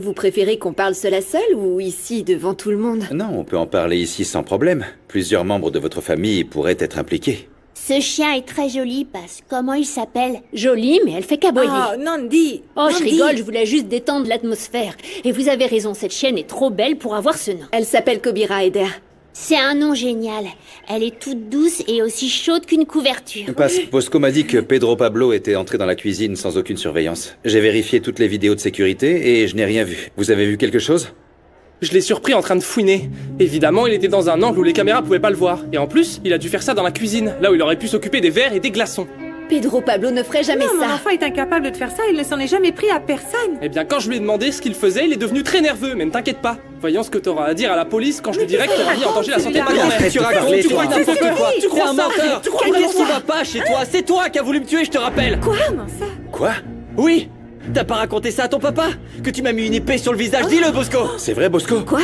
Vous préférez qu'on parle seul à seul ou ici devant tout le monde? Non, on peut en parler ici sans problème. Plusieurs membres de votre famille pourraient être impliqués. Ce chien est très joli, parce comment il s'appelle? Jolie, mais elle fait qu'aboyer. Oh, Nandi! Oh, je Nandi. rigole, je voulais juste détendre l'atmosphère. Et vous avez raison, cette chienne est trop belle pour avoir ce nom. Elle s'appelle Kobira Eder. C'est un nom génial. Elle est toute douce et aussi chaude qu'une couverture. Bosco m'a dit que Pedro Pablo était entré dans la cuisine sans aucune surveillance. J'ai vérifié toutes les vidéos de sécurité et je n'ai rien vu. Vous avez vu quelque chose? Je l'ai surpris en train de fouiner. Évidemment, il était dans un angle où les caméras pouvaient pas le voir. Et en plus, il a dû faire ça dans la cuisine, là où il aurait pu s'occuper des verres et des glaçons. Pedro Pablo ne ferait jamais Non, ça. mon enfant est incapable de faire ça, il ne s'en est jamais pris à personne. Eh bien, quand je lui ai demandé ce qu'il faisait, il est devenu très nerveux, mais ne t'inquiète pas. Voyons ce que t'auras à dire à la police quand je lui dirai que t'auras mis en danger la santé de ma grand-mère. Tu racontes, tu crois n'importe quoi. Tu crois T'es un ça? menteur. Tu crois Qu'est-ce vraiment qui ça? va pas chez toi? C'est toi qui as voulu me tuer, je te rappelle. Comment ça? Quoi? Oui. T'as pas raconté ça à ton papa? Que tu m'as mis une épée sur le visage? Dis-le, Bosco. C'est vrai, Bosco? Quoi?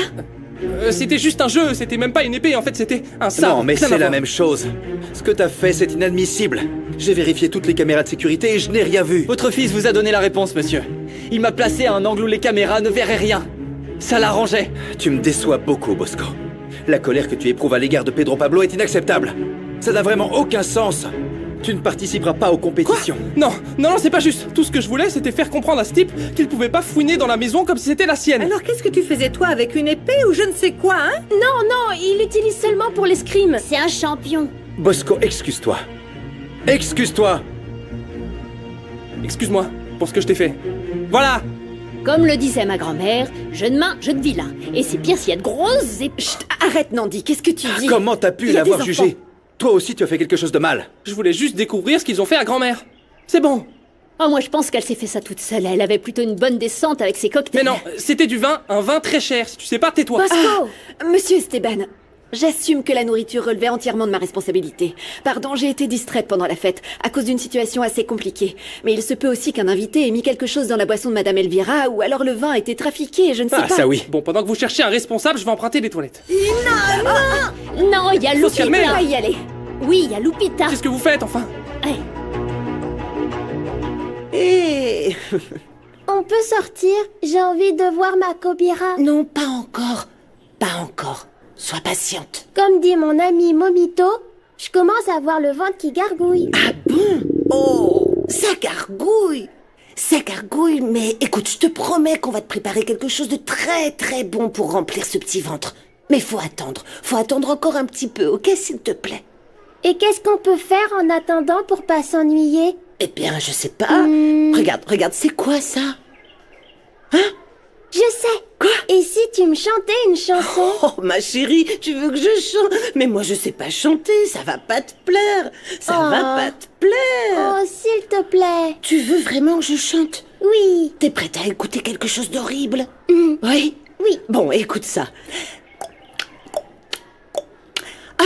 C'était juste un jeu, c'était même pas une épée, en fait c'était un sabre. Non, mais Rien à c'est la voir. même chose. Ce que t'as fait, c'est inadmissible. J'ai vérifié toutes les caméras de sécurité et je n'ai rien vu. Votre fils vous a donné la réponse, monsieur. Il m'a placé à un angle où les caméras ne verraient rien. Ça l'arrangeait. Tu me déçois beaucoup, Bosco. La colère que tu éprouves à l'égard de Pedro Pablo est inacceptable. Ça n'a vraiment aucun sens. Tu ne participeras pas aux compétitions. Non, c'est pas juste. Tout ce que je voulais, c'était faire comprendre à ce type qu'il pouvait pas fouiner dans la maison comme si c'était la sienne. Alors qu'est-ce que tu faisais toi avec une épée ou je ne sais quoi, hein? Non, il l'utilise seulement pour l'escrime. C'est un champion. Bosco, excuse-toi. Excuse-toi. Excuse-moi pour ce que je t'ai fait. Voilà. Comme le disait ma grand-mère, jeune main, jeune vilain. Et c'est pire s'il y a de grosses épées. Chut, arrête Nandi, qu'est-ce que tu dis? Comment t'as pu Il y a l'avoir des jugé? enfants. Toi aussi, tu as fait quelque chose de mal. Je voulais juste découvrir ce qu'ils ont fait à grand-mère. C'est bon. Oh, moi je pense qu'elle s'est fait ça toute seule. Elle avait plutôt une bonne descente avec ses cocktails. Mais non, c'était du vin, un vin très cher. Si tu sais pas, tais-toi. Bosco! Monsieur Esteban, j'assume que la nourriture relevait entièrement de ma responsabilité. Pardon, j'ai été distraite pendant la fête, à cause d'une situation assez compliquée. Mais il se peut aussi qu'un invité ait mis quelque chose dans la boisson de Madame Elvira, ou alors le vin a été trafiqué, je ne sais Ah, pas. ça oui. Bon, pendant que vous cherchez un responsable, je vais emprunter les toilettes. Non, il y a Faut se calmer, Lupita. là. On va y aller. Oui, il y a Lupita. Qu'est-ce que vous faites, enfin? Ouais. Eh On peut sortir? J'ai envie de voir ma Kobira. Non, pas encore. Pas encore. Sois patiente. Comme dit mon ami Momito, je commence à voir le ventre qui gargouille. Ah bon? Oh, ça gargouille. Ça gargouille, mais écoute, je te promets qu'on va te préparer quelque chose de très très bon pour remplir ce petit ventre. Mais faut attendre. Faut attendre encore un petit peu, ok, s'il te plaît? Et qu'est-ce qu'on peut faire en attendant pour pas s'ennuyer? Eh bien, je sais pas. Regarde, c'est quoi ça? Hein? Je sais. Quoi? Et si tu me chantais une chanson? Oh, ma chérie, tu veux que je chante? Mais moi, je sais pas chanter, ça va pas te plaire. Ça Oh. va pas te plaire. Oh, s'il te plaît. Tu veux vraiment que je chante? Oui. T'es prête à écouter quelque chose d'horrible? Oui. Oui? Bon, écoute ça.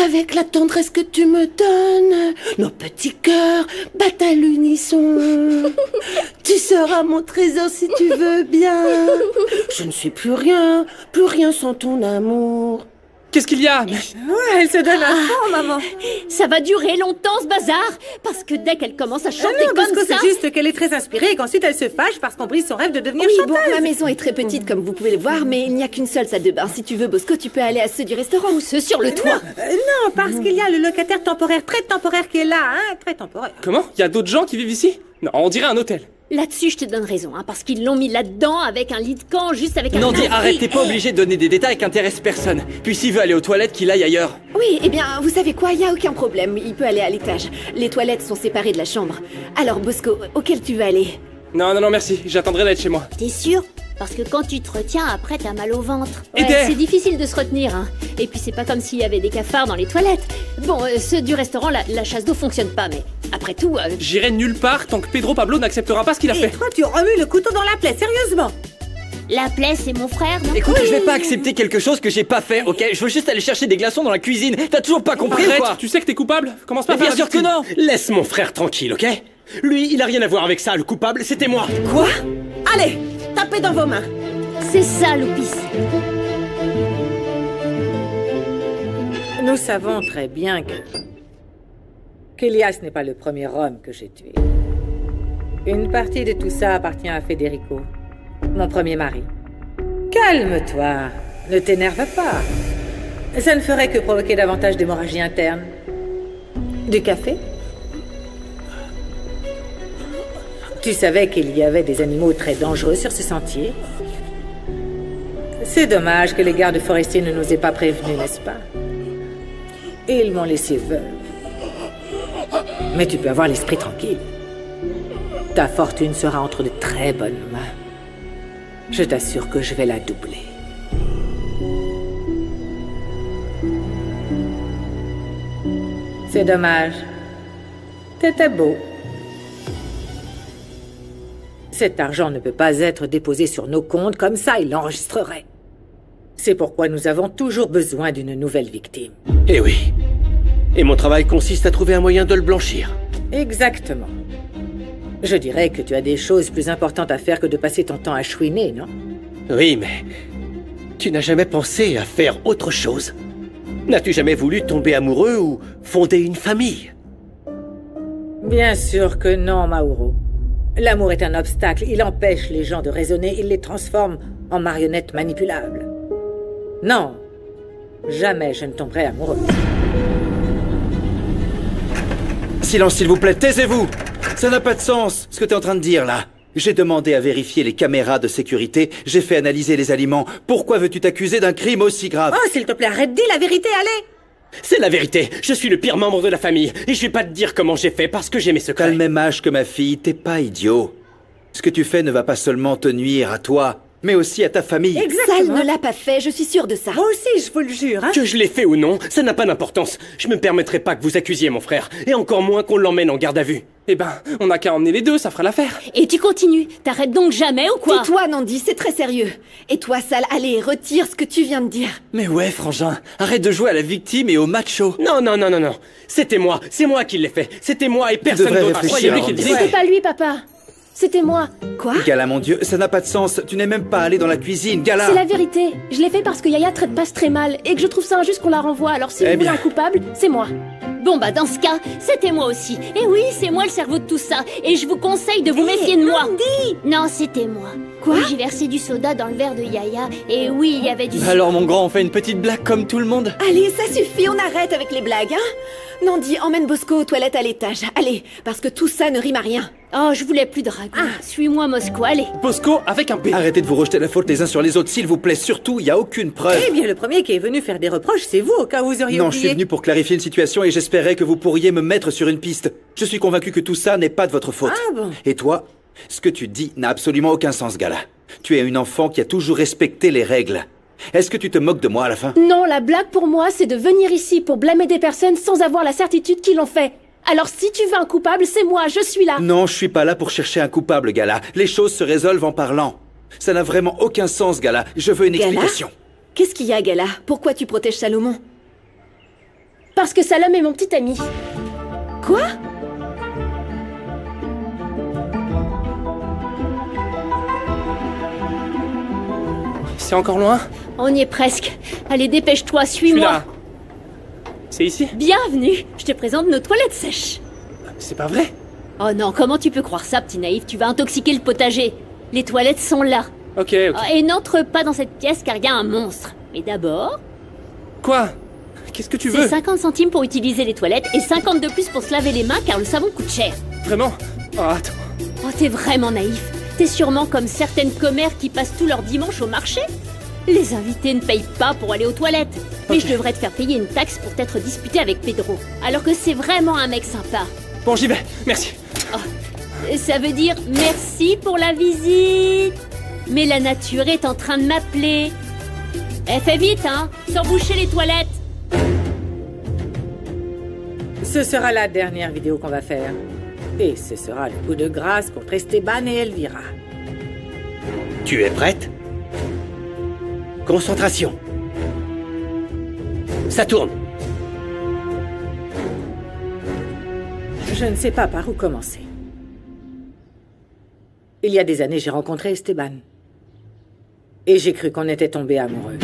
Avec la tendresse que tu me donnes, nos petits cœurs battent à l'unisson. Tu seras mon trésor si tu veux bien. Je ne suis plus rien sans ton amour. Qu'est-ce qu'il y a? Ouais, elle se donne à fond, maman. Ça va durer longtemps ce bazar. Parce que dès qu'elle commence à chanter Non, parce comme que ça... c'est juste qu'elle est très inspirée et qu'ensuite elle se fâche parce qu'on brise son rêve de devenir Oui, chanteuse. bon, ma maison est très petite comme vous pouvez le voir, mais il n'y a qu'une seule salle de bain. Si tu veux, Bosco, tu peux aller à ceux du restaurant. Ou ceux sur le toit. Non, parce qu'il y a le locataire temporaire, très temporaire qui est là, hein, très temporaire. Comment? Il y a d'autres gens qui vivent ici? Non, on dirait un hôtel. Là-dessus, je te donne raison, hein, parce qu'ils l'ont mis là-dedans avec un lit de camp, juste avec un... Nandi, abri. arrête, t'es pas obligé de donner des détails qui intéressent personne. Puis s'il veut aller aux toilettes, qu'il aille ailleurs. Oui, eh bien, vous savez quoi, il n'y a aucun problème. Il peut aller à l'étage. Les toilettes sont séparées de la chambre. Alors, Bosco, auquel tu veux aller? Non, merci, j'attendrai d'être chez moi. T'es sûr? Parce que quand tu te retiens, après t'as mal au ventre. Et d'air. C'est difficile de se retenir, hein. Et puis c'est pas comme s'il y avait des cafards dans les toilettes. Bon, ceux du restaurant, la chasse d'eau fonctionne pas, mais après tout... J'irai nulle part tant que Pedro Pablo n'acceptera pas ce qu'il a Et fait. toi, tu remues le couteau dans la plaie, sérieusement. La plaie, c'est mon frère, non? Écoute, je vais pas accepter quelque chose que j'ai pas fait, ok? Je veux juste aller chercher des glaçons dans la cuisine. T'as toujours pas compris ou Arrête, quoi? tu sais que t'es coupable? Commence pas Mais à faire bien la sûr que victime. non! Laisse mon frère tranquille, ok? Lui, il a rien à voir avec ça. Le coupable, c'était moi. Quoi? Allez, tapez dans vos mains. C'est ça, Loupis. Nous savons très bien qu'Elias n'est pas le premier homme que j'ai tué. Une partie de tout ça appartient à Federico, mon premier mari. Calme-toi. Ne t'énerve pas. Ça ne ferait que provoquer davantage d'hémorragie interne. Du café? Tu savais qu'il y avait des animaux très dangereux sur ce sentier? C'est dommage que les gardes forestiers ne nous aient pas prévenus, n'est-ce pas? Et ils m'ont laissé veuve. Mais tu peux avoir l'esprit tranquille. Ta fortune sera entre de très bonnes mains. Je t'assure que je vais la doubler. C'est dommage. T'étais beau. Cet argent ne peut pas être déposé sur nos comptes, comme ça il l'enregistrerait. C'est pourquoi nous avons toujours besoin d'une nouvelle victime. Eh oui. Et mon travail consiste à trouver un moyen de le blanchir. Exactement. Je dirais que tu as des choses plus importantes à faire que de passer ton temps à chouiner, non? Oui, mais... tu n'as jamais pensé à faire autre chose? N'as-tu jamais voulu tomber amoureux ou fonder une famille? Bien sûr que non, Mauro. L'amour est un obstacle. Il empêche les gens de raisonner. Il les transforme en marionnettes manipulables. Non. Jamais je ne tomberai amoureux. Silence, s'il vous plaît, taisez-vous! Ça n'a pas de sens, ce que t'es en train de dire, là. J'ai demandé à vérifier les caméras de sécurité, j'ai fait analyser les aliments. Pourquoi veux-tu t'accuser d'un crime aussi grave? Oh, s'il te plaît, arrête, dis la vérité, allez! C'est la vérité. Je suis le pire membre de la famille. Et je vais pas te dire comment j'ai fait parce que j'ai mes secrets. T'as le même âge que ma fille, t'es pas idiot. Ce que tu fais ne va pas seulement te nuire à toi, mais aussi à ta famille. Sal ne l'a pas fait, je suis sûre de ça. Moi aussi, je vous le jure, hein? Que je l'ai fait ou non, ça n'a pas d'importance. Je me permettrai pas que vous accusiez mon frère. Et encore moins qu'on l'emmène en garde à vue. Eh ben, on n'a qu'à emmener les deux, ça fera l'affaire. Et tu continues. T'arrêtes donc jamais ou quoi? Tais-toi, Nandi, c'est très sérieux. Et toi, Sal, allez, retire ce que tu viens de dire. Mais ouais, frangin, arrête de jouer à la victime et au macho. Non. C'était moi. C'est moi qui l'ai fait. C'était moi et personne devrais d'autre. réfléchir, Croyez-lui qu'il Andy. disait. C'était pas lui, papa. C'était moi. Quoi? Gala, mon Dieu, ça n'a pas de sens. Tu n'es même pas allé dans la cuisine, Gala. C'est la vérité. Je l'ai fait parce que Yaya traite Basse très mal et que je trouve ça injuste qu'on la renvoie. Alors si Eh vous voulez bien. un coupable, c'est moi. Bon bah dans ce cas, c'était moi aussi. Et oui, c'est moi le cerveau de tout ça. Et je vous conseille de vous méfier de moi. Non, c'était moi. Quoi? Oui, j'ai versé du soda dans le verre de Yaya. Et oui, il y avait du sucre. Alors mon grand, on fait une petite blague comme tout le monde. Allez, ça suffit, on arrête avec les blagues, hein? Nandi, emmène Bosco aux toilettes à l'étage. Allez, parce que tout ça ne rime à rien. Oh, je voulais plus de dragon. Suis-moi, Moscou, allez. Bosco avec un P. Arrêtez de vous rejeter la faute les uns sur les autres, s'il vous plaît. Surtout, il n'y a aucune preuve. Eh bien, le premier qui est venu faire des reproches, c'est vous, au cas où vous auriez Non, je oublié. suis venu pour clarifier une situation et j'espérais que vous pourriez me mettre sur une piste. Je suis convaincu que tout ça n'est pas de votre faute. Ah bon? Et toi, ce que tu dis n'a absolument aucun sens, Gala. Tu es une enfant qui a toujours respecté les règles. Est-ce que tu te moques de moi à la fin? Non, la blague pour moi, c'est de venir ici pour blâmer des personnes sans avoir la certitude qu'ils l'ont fait. Alors si tu veux un coupable, c'est moi, je suis là. Non, je suis pas là pour chercher un coupable, Gala. Les choses se résolvent en parlant. Ça n'a vraiment aucun sens, Gala. Je veux une Gala? explication. Qu'est-ce qu'il y a, Gala? Pourquoi tu protèges Salomon? Parce que Salom est mon petit ami. Quoi? C'est encore loin? On y est presque. Allez, dépêche-toi, Je suis suis-moi. là. C'est ici? Bienvenue, je te présente nos toilettes sèches. C'est pas vrai? Oh non, comment tu peux croire ça, petit naïf? Tu vas intoxiquer le potager. Les toilettes sont là. Ok. Oh, et n'entre pas dans cette pièce car il y a un monstre. Mais d'abord, Quoi? Qu'est-ce que tu c'est veux? 50 centimes pour utiliser les toilettes et 50 de plus pour se laver les mains car le savon coûte cher. Vraiment? Oh, attends. Oh, t'es vraiment naïf. T'es sûrement comme certaines commères qui passent tout leur dimanche au marché. Les invités ne payent pas pour aller aux toilettes. Mais je devrais te faire payer une taxe pour t'être disputé avec Pedro. Alors que c'est vraiment un mec sympa. Bon, j'y vais. Merci. Ça veut dire merci pour la visite. Mais la nature est en train de m'appeler. Eh, fais vite, hein, sans boucher les toilettes. Ce sera la dernière vidéo qu'on va faire. Et ce sera le coup de grâce contre Esteban et Elvira. Tu es prête? Concentration. Ça tourne. Je ne sais pas par où commencer. Il y a des années, j'ai rencontré Esteban. Et j'ai cru qu'on était tombés amoureux.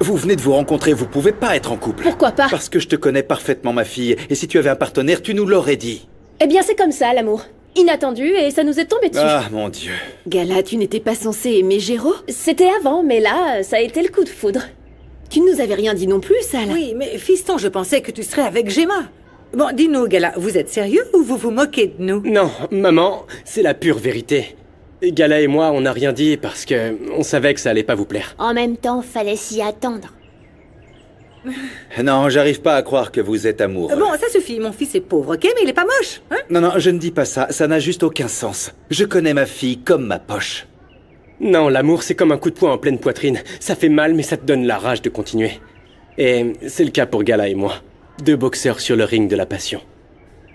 Vous venez de vous rencontrer, vous pouvez pas être en couple. Pourquoi pas? Parce que je te connais parfaitement, ma fille. Et si tu avais un partenaire, tu nous l'aurais dit. Eh bien, c'est comme ça, l'amour. inattendu et ça nous est tombé dessus. Ah, mon Dieu. Gala, tu n'étais pas censée aimer Géraud? C'était avant, mais là, ça a été le coup de foudre. Tu ne nous avais rien dit non plus, Sal. Oui, mais fiston, je pensais que tu serais avec Gemma. Bon, dis-nous, Gala, vous êtes sérieux ou vous vous moquez de nous? Non, maman, c'est la pure vérité. Gala et moi, on n'a rien dit parce que on savait que ça allait pas vous plaire. En même temps, fallait s'y attendre. Non, j'arrive pas à croire que vous êtes amoureux. Bon, ça suffit, mon fils est pauvre, ok? Mais il est pas moche, hein? Non, non, je ne dis pas ça. Ça n'a juste aucun sens. Je connais ma fille comme ma poche. Non, l'amour, c'est comme un coup de poing en pleine poitrine. Ça fait mal, mais ça te donne la rage de continuer. Et c'est le cas pour Gala et moi. Deux boxeurs sur le ring de la passion.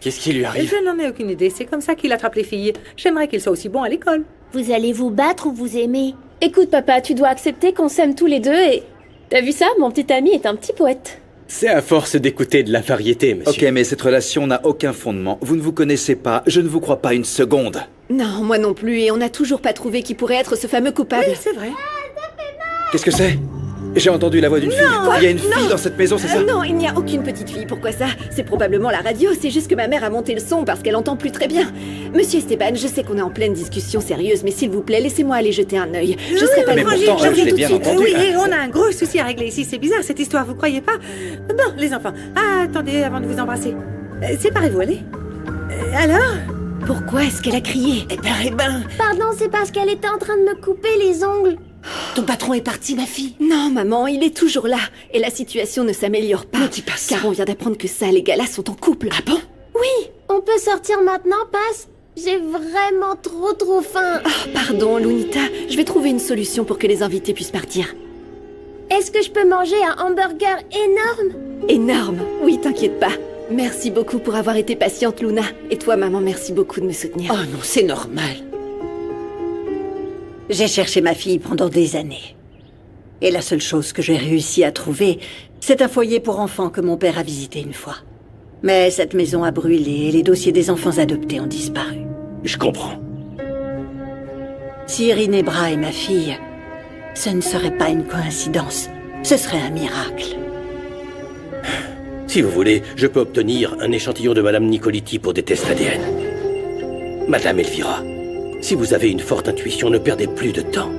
Qu'est-ce qui lui arrive? Je n'en ai aucune idée, c'est comme ça qu'il attrape les filles. J'aimerais qu'il soit aussi bon à l'école. Vous allez vous battre ou vous aimer? Écoute, papa, tu dois accepter qu'on s'aime tous les deux et... T'as vu ça? Mon petit ami est un petit poète. C'est à force d'écouter de la variété, monsieur. Ok, mais cette relation n'a aucun fondement. Vous ne vous connaissez pas. Je ne vous crois pas une seconde. Non, moi non plus, et on n'a toujours pas trouvé qui pourrait être ce fameux coupable. Oui, c'est vrai. Qu'est-ce que c'est? J'ai entendu la voix d'une fille. Il y a une fille dans cette maison, c'est ça? Non, il n'y a aucune petite fille. Pourquoi ça? C'est probablement la radio. C'est juste que ma mère a monté le son parce qu'elle entend plus très bien. Monsieur Esteban, je sais qu'on est en pleine discussion sérieuse, mais s'il vous plaît, laissez-moi aller jeter un œil. Je serai pas mais loin. pourtant, Je reviens je l'ai tout de bien suite. entendu. Oui, et on a un gros souci à régler ici. C'est bizarre cette histoire, vous croyez pas? Bon, les enfants, attendez avant de vous embrasser. Séparez-vous, allez. Alors? Pourquoi est-ce qu'elle a crié? Eh ben, Pardon, c'est parce qu'elle était en train de me couper les ongles. ton patron est parti, ma fille. Non, maman, il est toujours là. Et la situation ne s'améliore pas. Ne dis pas ça. Car on vient d'apprendre que Sal et Gala sont en couple. Ah bon? Oui, on peut sortir maintenant, Passe? J'ai vraiment trop faim. Oh, pardon, Lunita. Je vais trouver une solution pour que les invités puissent partir. Est-ce que je peux manger un hamburger énorme? Énorme. Oui, t'inquiète pas. Merci beaucoup pour avoir été patiente, Luna. Et toi, maman, merci beaucoup de me soutenir. Oh non, c'est normal. J'ai cherché ma fille pendant des années. Et la seule chose que j'ai réussi à trouver, c'est un foyer pour enfants que mon père a visité une fois. Mais cette maison a brûlé et les dossiers des enfants adoptés ont disparu. Je comprends. Si Irine Bra est ma fille, ce ne serait pas une coïncidence. Ce serait un miracle. Si vous voulez, je peux obtenir un échantillon de Madame Nicoliti pour des tests ADN. Madame Elvira, si vous avez une forte intuition, ne perdez plus de temps.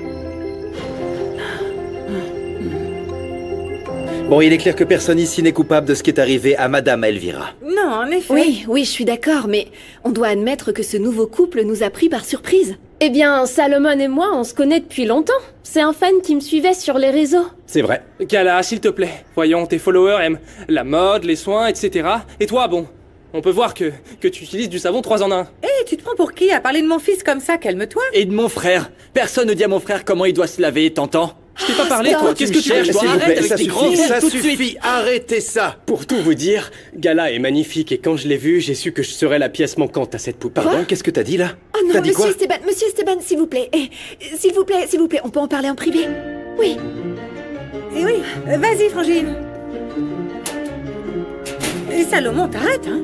Bon, il est clair que personne ici n'est coupable de ce qui est arrivé à Madame Elvira. Non, en effet. Oui, je suis d'accord, mais on doit admettre que ce nouveau couple nous a pris par surprise. Eh bien, Salomon et moi, on se connaît depuis longtemps. C'est un fan qui me suivait sur les réseaux. C'est vrai. Gala, s'il te plaît. Voyons, tes followers aiment la mode, les soins, etc. Et toi, bon, on peut voir que tu utilises du savon 3 en 1. Hé, tu te prends pour qui à parler de mon fils comme ça? Calme-toi. Et de mon frère. Personne ne dit à mon frère comment il doit se laver, t'entends? Je t'ai pas parlé, toi. Qu'est-ce que tu cherches, cherches, toi? S'il vous Arrête plaît, avec ça tes grands suffit, mots ça tout de suffit. Arrêtez ça. Pour tout vous dire, Gala est magnifique et quand je l'ai vue, j'ai su que je serais la pièce manquante à cette poupée. Pardon, qu'est-ce que t'as dit là? Oh non, T'as dit quoi? Monsieur Esteban, s'il vous plaît. S'il vous plaît, on peut en parler en privé. Oui. Eh oui, vas-y, Frangine. Et Salomon, t'arrêtes, hein?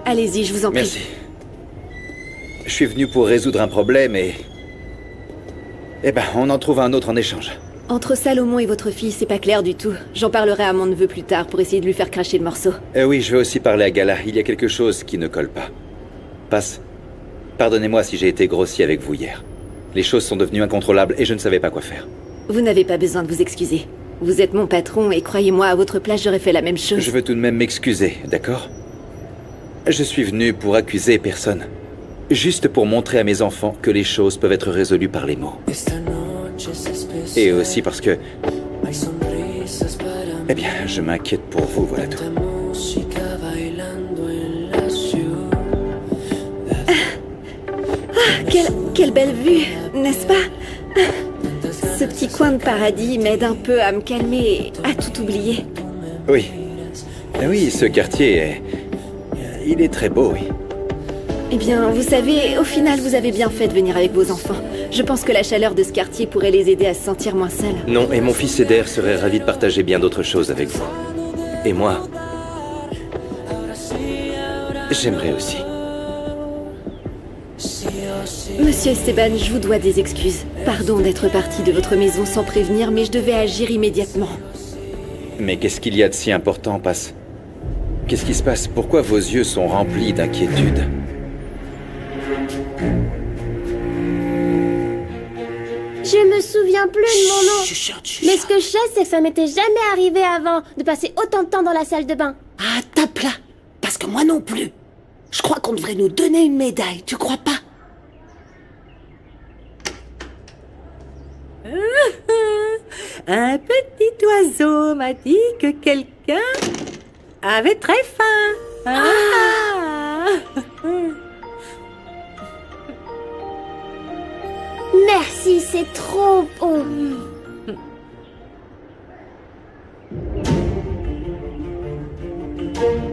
Allez-y, je vous en prie. Merci. Je suis venu pour résoudre un problème et... Eh ben, on en trouve un autre en échange. Entre Salomon et votre fille, c'est pas clair du tout. J'en parlerai à mon neveu plus tard pour essayer de lui faire cracher le morceau. Oui, je vais aussi parler à Gala. Il y a quelque chose qui ne colle pas. Passe. Pardonnez-moi si j'ai été grossier avec vous hier. Les choses sont devenues incontrôlables et je ne savais pas quoi faire. Vous n'avez pas besoin de vous excuser. Vous êtes mon patron et croyez-moi, à votre place, j'aurais fait la même chose. Je veux tout de même m'excuser, d'accord? Je suis venu pour accuser personne. Juste pour montrer à mes enfants que les choses peuvent être résolues par les mots. Et aussi parce que... Eh bien, je m'inquiète pour vous, voilà tout. Quelle belle vue, n'est-ce pas? Ce petit coin de paradis m'aide un peu à me calmer et à tout oublier. Oui. Oui, ce quartier est... Il est très beau, oui. Eh bien, vous savez, au final, vous avez bien fait de venir avec vos enfants. Je pense que la chaleur de ce quartier pourrait les aider à se sentir moins seuls. Non, et mon fils Eder serait ravi de partager bien d'autres choses avec vous. Et moi... J'aimerais aussi. Monsieur Esteban, je vous dois des excuses. Pardon d'être parti de votre maison sans prévenir, mais je devais agir immédiatement. Mais qu'est-ce qu'il y a de si important, Passe? Qu'est-ce qui se passe? Pourquoi vos yeux sont remplis d'inquiétude? Je me souviens plus de mon nom. Mais ce que je sais, c'est que ça m'était jamais arrivé avant de passer autant de temps dans la salle de bain. Ah, tape là. Parce que moi non plus. Je crois qu'on devrait nous donner une médaille, tu crois pas? Un petit oiseau m'a dit que quelqu'un avait très faim. Ah. Merci, c'est trop bon.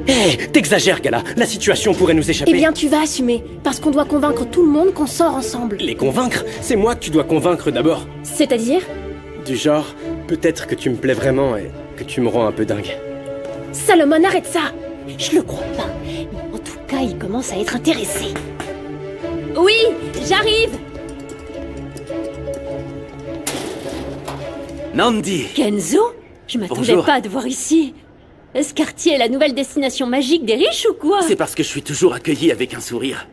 Hé, t'exagères, Gala. La situation pourrait nous échapper. Eh bien, tu vas assumer, parce qu'on doit convaincre tout le monde qu'on sort ensemble. Les convaincre? C'est moi que tu dois convaincre d'abord. C'est-à-dire? Du genre, peut-être que tu me plais vraiment et que tu me rends un peu dingue. Salomon, arrête ça! Je le crois pas. Mais en tout cas, il commence à être intéressé. Oui, j'arrive. Nandi! Kenzo? Je m'attendais Bonjour. pas à te voir ici. Ce quartier est la nouvelle destination magique des riches ou quoi? C'est parce que je suis toujours accueilli avec un sourire.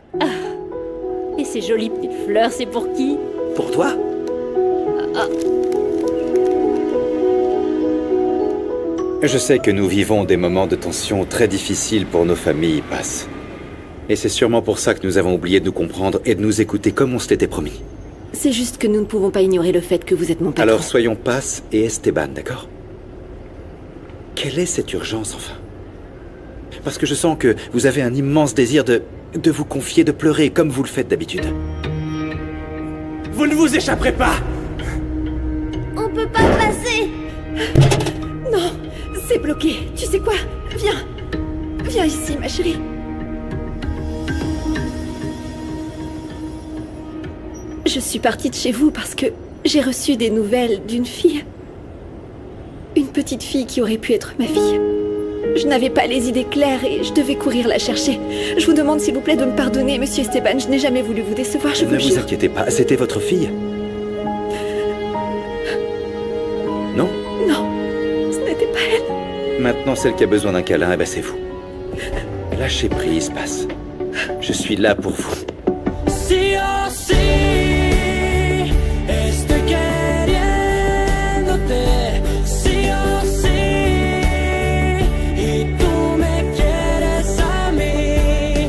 Et ces jolies petites fleurs, c'est pour qui? Pour toi? Je sais que nous vivons des moments de tension très difficiles pour nos familles, Paz. Et c'est sûrement pour ça que nous avons oublié de nous comprendre et de nous écouter comme on se l'était promis. C'est juste que nous ne pouvons pas ignorer le fait que vous êtes mon patron. Alors soyons Paz et Esteban, d'accord? Quelle est cette urgence, enfin? Parce que je sens que vous avez un immense désir de vous confier, de pleurer, comme vous le faites d'habitude. Vous ne vous échapperez pas! On peut pas passer! Non, c'est bloqué. Tu sais quoi? Viens. Viens ici, ma chérie. Je suis partie de chez vous parce que j'ai reçu des nouvelles d'une fille. Une petite fille qui aurait pu être ma fille. Je n'avais pas les idées claires et je devais courir la chercher. Je vous demande s'il vous plaît de me pardonner, monsieur Esteban. Je n'ai jamais voulu vous décevoir, je vous Ne le vous jure. inquiétez pas, c'était votre fille? Non? Non, ce n'était pas elle. Maintenant, celle qui a besoin d'un câlin, eh ben c'est vous. Lâchez prise, Paz. Je suis là pour vous. Sí o sí, estoy queriéndote. Sí o sí, y tú me quieres a mí.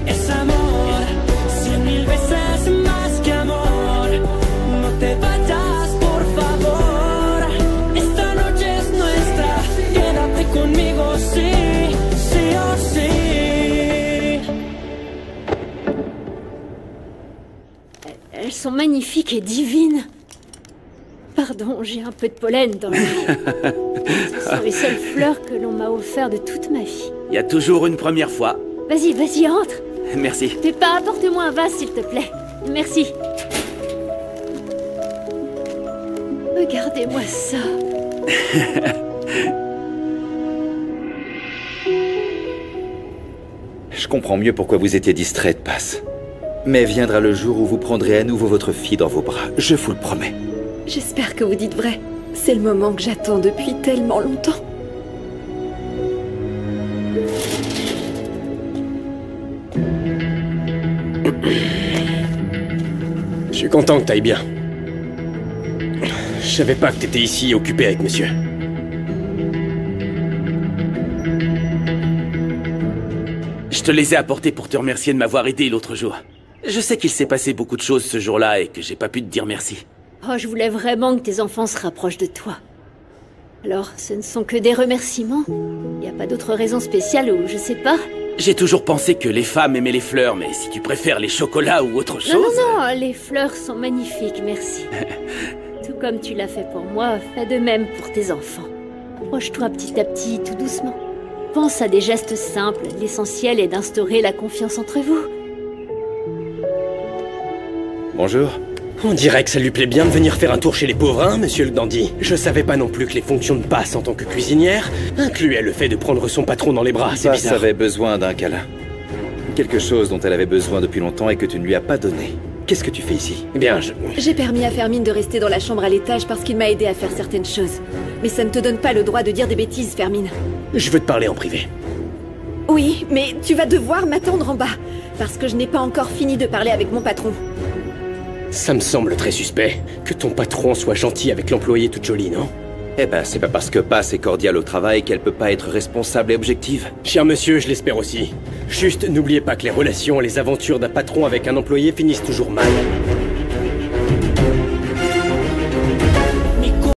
Es amor, 100,000 veces más que amor. No te vayas, por favor. Esta noche es nuestra. Quédate conmigo, sí, sí o sí. Elles sont magnifiques et divines. Pardon, j'ai un peu de pollen dans le nez. Ce sont les seules fleurs que l'on m'a offert de toute ma vie. Il y a toujours une première fois. Vas-y, vas-y, entre. Merci. Peppa, apporte-moi un vase, s'il te plaît. Merci. Regardez-moi ça. Je comprends mieux pourquoi vous étiez distraite, Paz. Mais viendra le jour où vous prendrez à nouveau votre fille dans vos bras, je vous le promets. J'espère que vous dites vrai. C'est le moment que j'attends depuis tellement longtemps. Je suis content que t'ailles bien. Je savais pas que t'étais ici occupé avec monsieur. Je te les ai apportés pour te remercier de m'avoir aidé l'autre jour. Je sais qu'il s'est passé beaucoup de choses ce jour-là et que j'ai pas pu te dire merci. Oh, je voulais vraiment que tes enfants se rapprochent de toi. Alors, ce ne sont que des remerciements? Y a pas d'autre raison spéciale ou je sais pas? J'ai toujours pensé que les femmes aimaient les fleurs, mais si tu préfères les chocolats ou autre chose... Non, non, non, les fleurs sont magnifiques, merci. Tout comme tu l'as fait pour moi, fais de même pour tes enfants. Approche-toi petit à petit, tout doucement. Pense à des gestes simples, l'essentiel est d'instaurer la confiance entre vous. Bonjour. On dirait que ça lui plaît bien de venir faire un tour chez les pauvres, hein, monsieur le dandy. Je savais pas non plus que les fonctions de Paz en tant que cuisinière incluaient le fait de prendre son patron dans les bras, c'est Paz bizarre. avait besoin d'un câlin. Quelque chose dont elle avait besoin depuis longtemps et que tu ne lui as pas donné. Qu'est-ce que tu fais ici? Eh bien, J'ai permis à Fermine de rester dans la chambre à l'étage parce qu'il m'a aidé à faire certaines choses. Mais ça ne te donne pas le droit de dire des bêtises, Fermine. je veux te parler en privé. Oui, mais tu vas devoir m'attendre en bas, parce que je n'ai pas encore fini de parler avec mon patron. Ça me semble très suspect, que ton patron soit gentil avec l'employée toute jolie, non? Eh ben, c'est pas parce que Pass est cordiale au travail qu'elle peut pas être responsable et objective. Cher monsieur, je l'espère aussi. Juste, n'oubliez pas que les relations, les aventures d'un patron avec un employé finissent toujours mal.